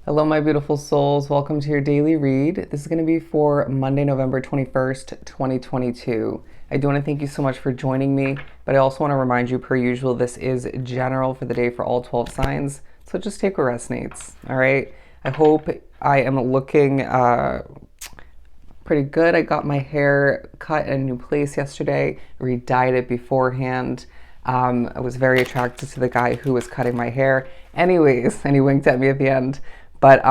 Hello, my beautiful souls. Welcome to your daily read. This is going to be for Monday, November 21st, 2022. I do want to thank you so much for joining me, but I also want to remind you, per usual, this is general for the day for all 12 signs. So just take what resonates, all right? I hope I am looking pretty good. I got my hair cut in a new place yesterday, re-dyed it beforehand. I was very attracted to the guy who was cutting my hair. Anyways, and he winked at me at the end. But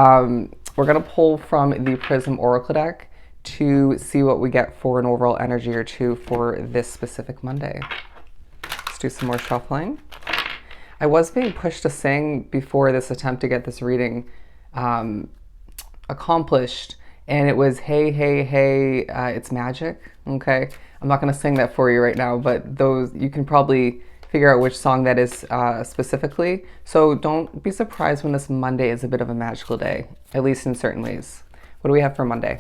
we're going to pull from the Prism Oracle deck to see what we get for an overall energy or two for this specific Monday. Let's do some more shuffling. I was being pushed to sing before this attempt to get this reading accomplished, and it was hey, hey, hey, it's magic. Okay, I'm not going to sing that for you right now, but those you can probably figure out which song that is specifically. So don't be surprised when this Monday is a bit of a magical day, at least in certain ways. What do we have for Monday?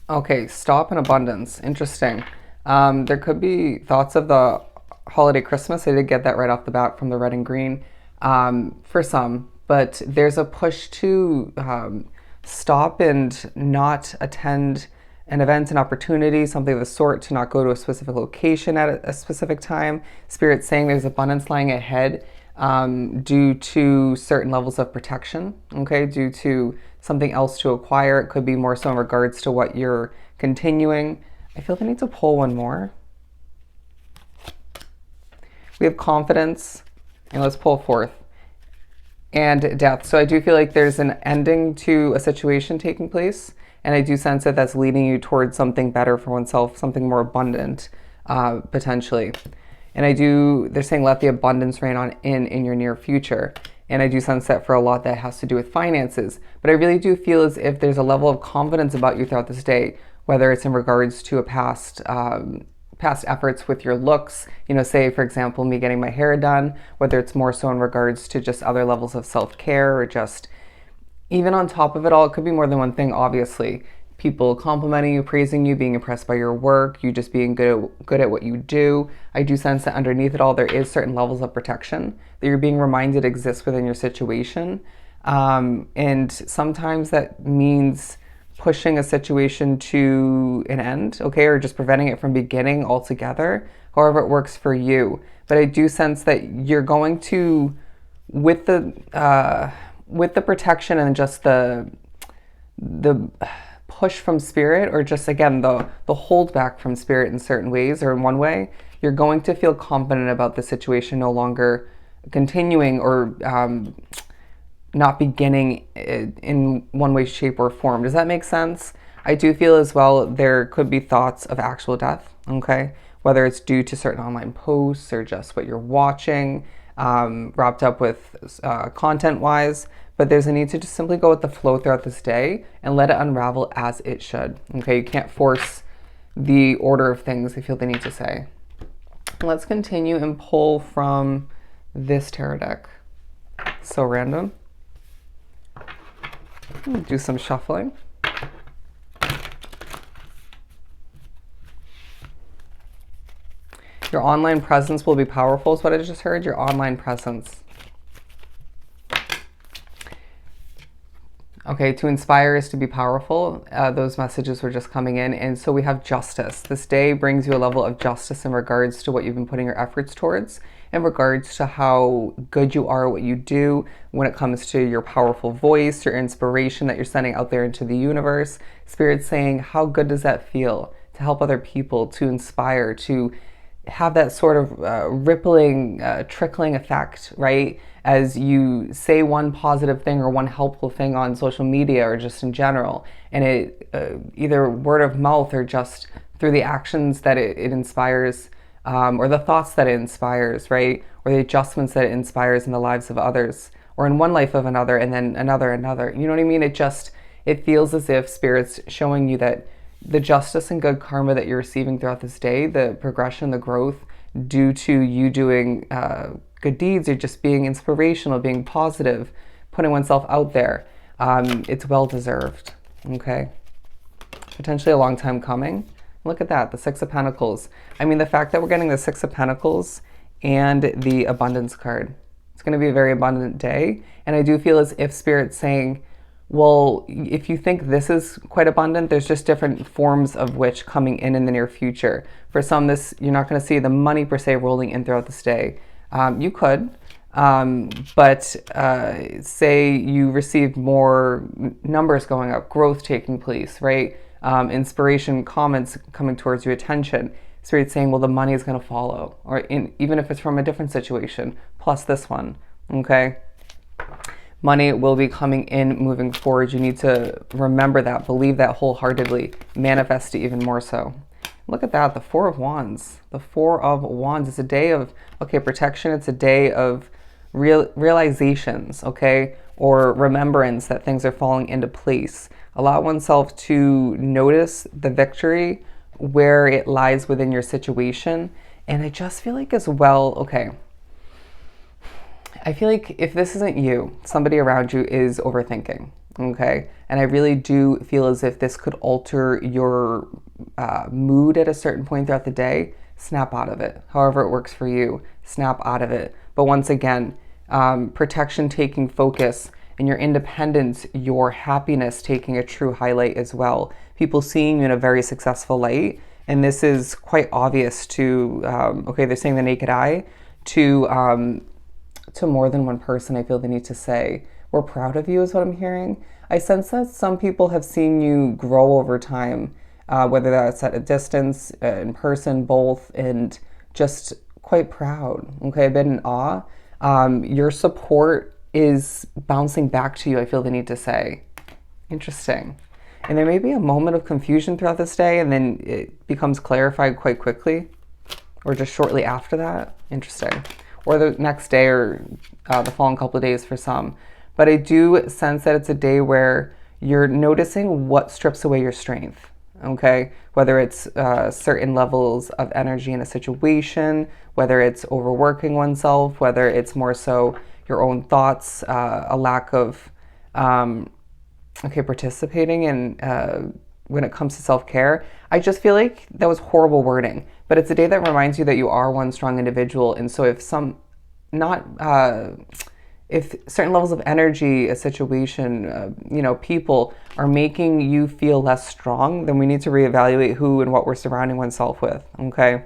Okay, stop and abundance. Interesting. There could be thoughts of the holiday Christmas. I did get that right off the bat from the red and green for some, but there's a push to stop and not attend an event, an opportunity, something of the sort, to not go to a specific location at a specific time. Spirit's saying there's abundance lying ahead due to certain levels of protection, okay, due to something else to acquire. It could be more so in regards to what you're continuing. I feel the need to pull one more. We have confidence, and let's pull forth. And death. So I do feel like there's an ending to a situation taking place, and I do sense that that's leading you towards something better for oneself, something more abundant, potentially. And they're saying let the abundance reign on in your near future. And I do sense that for a lot that has to do with finances. But I really do feel as if there's a level of confidence about you throughout this day, whether it's in regards to a past efforts with your looks, say for example me getting my hair done, whether it's more so in regards to just other levels of self-care, or just even on top of it all, it could be more than one thing, obviously. People complimenting you, praising you, being impressed by your work, you just being good at what you do. I do sense that underneath it all there is certain levels of protection that you're being reminded exists within your situation, and sometimes that means pushing a situation to an end, okay, or just preventing it from beginning altogether, however it works for you. But I do sense that you're going to, with the protection and just the push from spirit, or just again the hold back from spirit in certain ways or in one way, you're going to feel confident about the situation no longer continuing or not beginning in one way, shape, or form. Does that make sense? I do feel as well there could be thoughts of actual death, okay? Whether it's due to certain online posts or just what you're watching, wrapped up with content-wise, but there's a need to just simply go with the flow throughout this day and let it unravel as it should, okay? You can't force the order of things, I feel the need to say. Let's continue and pull from this tarot deck. So random. Do some shuffling. Your online presence will be powerful is what I just heard. Your online presence. Okay, to inspire is to be powerful. Those messages were just coming in. And so we have justice. This day brings you a level of justice in regards to what you've been putting your efforts towards, in regards to how good you are at what you do when it comes to your powerful voice, your inspiration that you're sending out there into the universe. Spirit's saying, how good does that feel to help other people, to inspire, to have that sort of rippling, trickling effect, right? As you say one positive thing or one helpful thing on social media or just in general, and it either word of mouth or just through the actions that it inspires, or the thoughts that it inspires, right? Or the adjustments that it inspires in the lives of others, or in one life of another, and then another. You know what I mean? It feels as if Spirit's showing you that the justice and good karma that you're receiving throughout this day, the progression, the growth, due to you doing good deeds, or just being inspirational, being positive, putting oneself out there, it's well-deserved, okay? Potentially a long time coming. Look at that, the Six of Pentacles. I mean, the fact that we're getting the Six of Pentacles and the Abundance card, it's going to be a very abundant day. And I do feel as if Spirit's saying, well, if you think this is quite abundant, there's just different forms of which coming in the near future. For some, this you're not going to see the money per se rolling in throughout this day. You could, but say you received more numbers going up, growth taking place, right? Inspiration, comments coming towards your attention. Spirit saying, well, the money is going to follow, or even if it's from a different situation, plus this one, okay? Money will be coming in moving forward. You need to remember that, believe that wholeheartedly, manifest it even more so. Look at that, the Four of Wands. The Four of Wands is a day of, okay, protection. It's a day of realizations, okay, or remembrance that things are falling into place. Allow oneself to notice the victory where it lies within your situation. And I just feel like as well, okay, I feel like if this isn't you, somebody around you is overthinking, okay? And I really do feel as if this could alter your mood at a certain point throughout the day. Snap out of it. However it works for you, snap out of it. But once again, protection taking focus, and your independence, your happiness taking a true highlight as well. People seeing you in a very successful light. And this is quite obvious to, okay, they're saying the naked eye, to more than one person. I feel the need to say, we're proud of you is what I'm hearing. I sense that some people have seen you grow over time, whether that's at a distance, in person, both, and just quite proud, okay, a bit in awe. Your support is bouncing back to you, I feel the need to say. Interesting. And there may be a moment of confusion throughout this day, and then it becomes clarified quite quickly, or just shortly after that. Interesting. Or the next day, or the following couple of days for some. But I do sense that it's a day where you're noticing what strips away your strength, okay? Whether it's certain levels of energy in a situation, whether it's overworking oneself, whether it's more so your own thoughts, a lack of, participating in when it comes to self-care. I just feel like that was horrible wording, but it's a day that reminds you that you are one strong individual. And so if if certain levels of energy, a situation, people are making you feel less strong, then we need to reevaluate who and what we're surrounding oneself with, okay?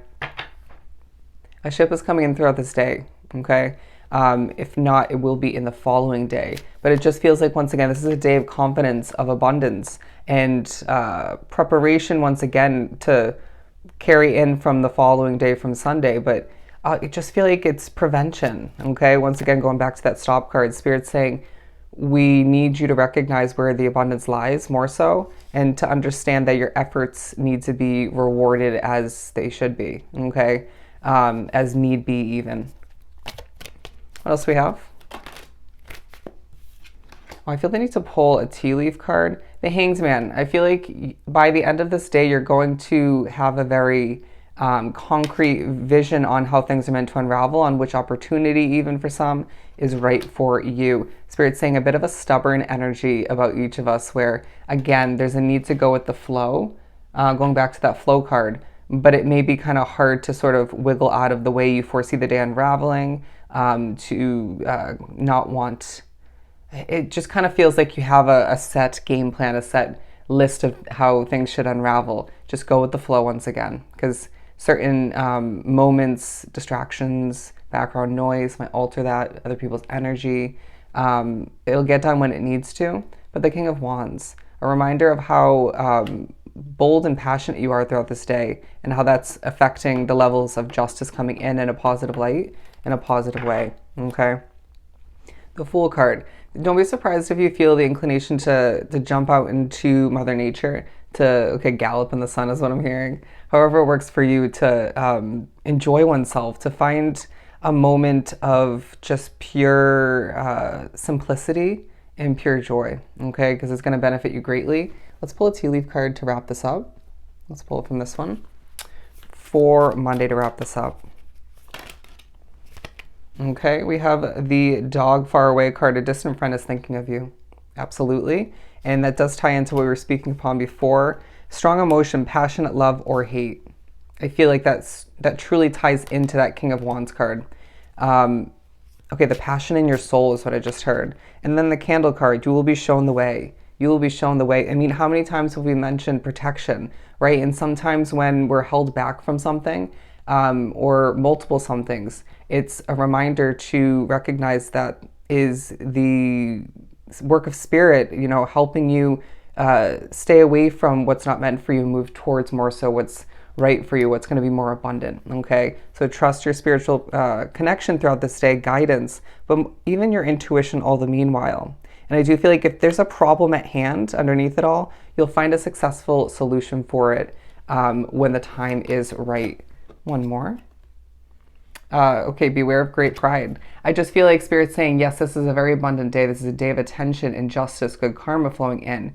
A ship is coming in throughout this day, okay? If not, it will be in the following day. But it just feels like, once again, this is a day of confidence, of abundance, and preparation, once again, to carry in from the following day, from Sunday. But it just feel like it's prevention, okay? Once again, going back to that stop card, Spirit's saying, we need you to recognize where the abundance lies more so, and to understand that your efforts need to be rewarded as they should be, okay? As need be even. What else do we have? I feel they need to pull a tea leaf card. The Hanged Man. I feel like by the end of this day, you're going to have a very concrete vision on how things are meant to unravel, on which opportunity, even for some, is right for you. Spirit's saying a bit of a stubborn energy about each of us, where, again, there's a need to go with the flow, going back to that flow card, but it may be kind of hard to sort of wiggle out of the way you foresee the day unraveling, to not want... It just kind of feels like you have a set game plan, a set list of how things should unravel. Just go with the flow once again, because certain moments, distractions, background noise might alter that, other people's energy. It'll get done when it needs to. But the King of Wands, a reminder of how bold and passionate you are throughout this day, and how that's affecting the levels of justice coming in a positive light, in a positive way, okay? The Fool card. Don't be surprised if you feel the inclination to jump out into Mother Nature, to gallop in the sun is what I'm hearing. However it works for you, to enjoy oneself, to find a moment of just pure simplicity and pure joy, okay? Because it's going to benefit you greatly. Let's pull a tea leaf card to wrap this up. Let's pull it from this one for Monday to wrap this up. Okay, we have the Dog Far Away card. A distant friend is thinking of you. Absolutely. And that does tie into what we were speaking upon before. Strong emotion, passionate love, or hate. I feel like that truly ties into that King of Wands card. Okay, the passion in your soul is what I just heard. And then the candle card, you will be shown the way. You will be shown the way. I mean, how many times have we mentioned protection, right? And sometimes when we're held back from something, or multiple somethings, it's a reminder to recognize that is the work of spirit, you know, helping you stay away from what's not meant for you, move towards more so what's right for you, what's going to be more abundant. Okay, so trust your spiritual connection throughout this day, guidance, but even your intuition all the meanwhile. And I do feel like if there's a problem at hand underneath it all, you'll find a successful solution for it when the time is right. One more. Okay, beware of great pride. I just feel like Spirit's saying, yes, this is a very abundant day. This is a day of attention and justice, good karma flowing in.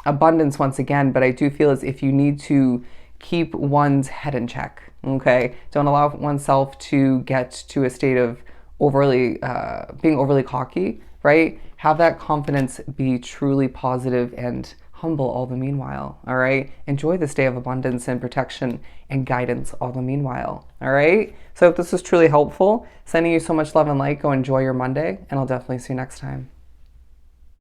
Abundance once again, but I do feel as if you need to keep one's head in check, okay? Don't allow oneself to get to a state of overly, being overly cocky, right? Have that confidence be truly positive and humble all the meanwhile, all right? Enjoy this day of abundance and protection and guidance all the meanwhile, all right? So if this was truly helpful, sending you so much love and light, go enjoy your Monday, and I'll definitely see you next time.